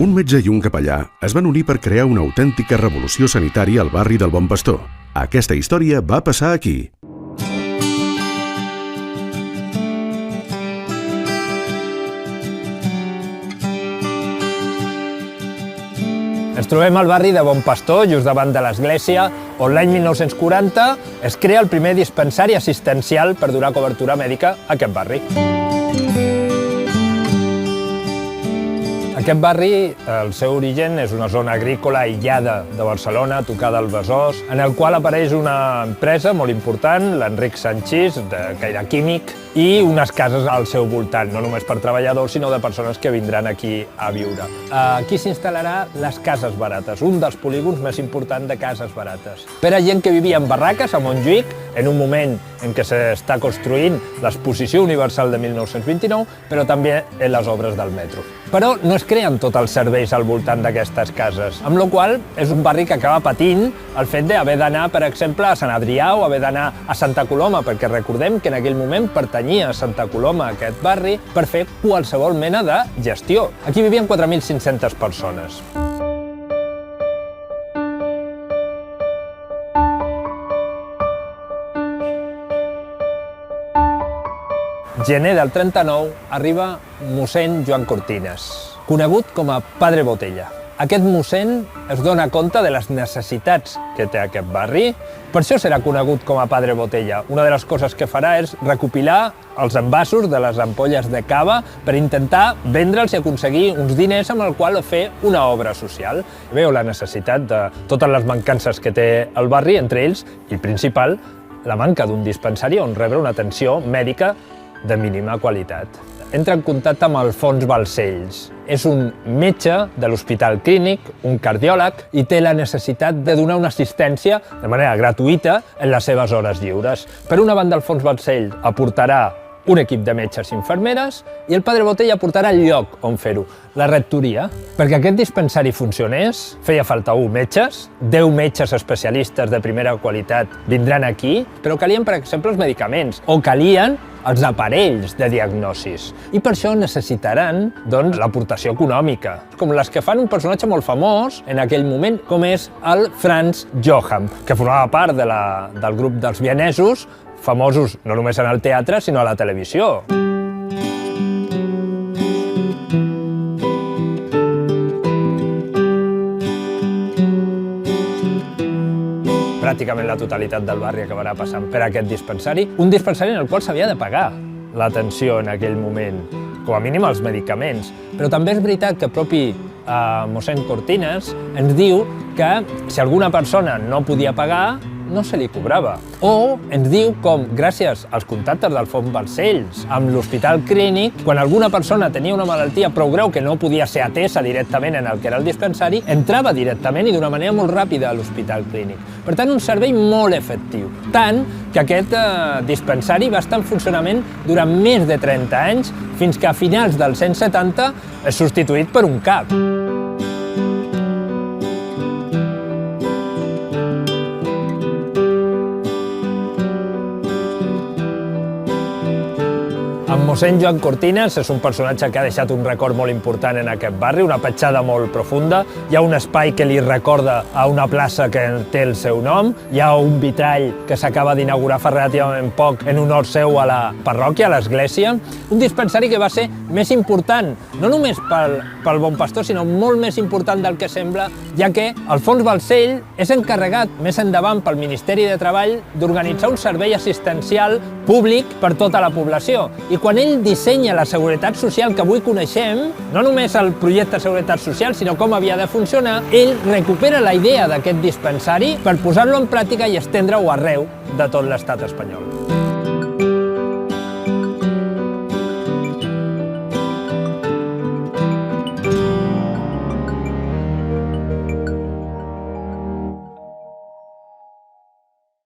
Un metge i un capellà es van unir per crear una autèntica revolució sanitària al barri del Bon Pastor. Aquesta història va passar aquí. Ens trobem al barri de Bon Pastor, just davant de l'església, on l'any 1940 es crea el primer dispensari assistencial per donar cobertura mèdica a aquest barri. Aquest barri, el seu origen és una zona agrícola aïllada de Barcelona, tocada al Besòs, en el qual apareix una empresa molt important, l'Enric Sanchís, que era químic, i unes cases al seu voltant, no només per treballadors, sinó de persones que vindran aquí a viure. Aquí s'instal·larà les cases barates, un dels polígons més importants de cases barates. Per a gent que vivia en barraques a Montjuïc, en un moment en què s'està construint l'Exposició Universal de 1929, però també en les obres del metro. Però no es creen tots els serveis al voltant d'aquestes cases, amb la qual cosa és un barri que acaba patint el fet d'haver d'anar, per exemple, a Sant Adrià o haver d'anar a Santa Coloma, perquè recordem que en aquell moment pertanyia a Santa Coloma, aquest barri, per fer qualsevol mena de gestió. Aquí vivien 4.500 persones. Gener del 39 arriba mossèn Joan Cortines, conegut com a Padre Botella. Aquest mossèn es dona compte de les necessitats que té aquest barri, per això serà conegut com a Padre Botella. Una de les coses que farà és recopilar els envasos de les ampolles de cava per intentar vendre'ls i aconseguir uns diners amb el qual fer una obra social. Veu la necessitat de totes les mancances que té el barri, entre ells, i principal, la manca d'un dispensari on rebre una atenció mèdica de mínima qualitat. Entra en contacte amb Alfons Balcells. És un metge de l'Hospital Clínic, un cardiòleg, i té la necessitat de donar una assistència de manera gratuïta en les seves hores lliures. Per una banda, Alfons Balcells aportarà un equip de metges i infermeres i el Padre Botella aportarà el lloc on fer-ho, la rectoria. Perquè aquest dispensari funcionés, feia falta 1 metges, 10 metges especialistes de primera qualitat vindran aquí, però calien, per exemple, els medicaments, o calien els aparells de diagnosis. I per això necessitaran l'aportació econòmica, com les que fan un personatge molt famós en aquell moment, com és el Franz Johann, que formava part del grup dels vienesos, famosos no només en el teatre, sinó a la televisió. Pràcticament la totalitat del barri acabarà passant per aquest dispensari, un dispensari en el qual s'havia de pagar l'atenció en aquell moment, com a mínim els medicaments. Però també és veritat que propi mossèn Cortines ens diu que si alguna persona no podia pagar, no se li cobrava. O ens diu com, gràcies als contactes d'Alfons Balcells amb l'Hospital Clínic, quan alguna persona tenia una malaltia prou greu que no podia ser atesa directament en el que era el dispensari, entrava directament i d'una manera molt ràpida a l'Hospital Clínic. Per tant, un servei molt efectiu. Tant que aquest dispensari va estar en funcionament durant més de 30 anys, fins que a finals dels 170 és substituït per un CAP. En mossèn Joan Cortines és un personatge que ha deixat un record molt important en aquest barri, una petjada molt profunda. Hi ha un espai que li recorda a una plaça que té el seu nom, hi ha un vitrall que s'acaba d'inaugurar fa relativament poc en honor seu a la parròquia, a l'església. Un dispensari que va ser més important, no només pel Bon Pastor, sinó molt més important del que sembla, ja que Alfons Balcells és encarregat més endavant pel Ministeri de Treball d'organitzar un servei assistencial públic per tota la població. I quan ell dissenya la seguretat social que avui coneixem, no només el projecte de seguretat social, sinó com havia de funcionar, ell recupera la idea d'aquest dispensari per posar-lo en pràctica i estendre-ho arreu de tot l'estat espanyol.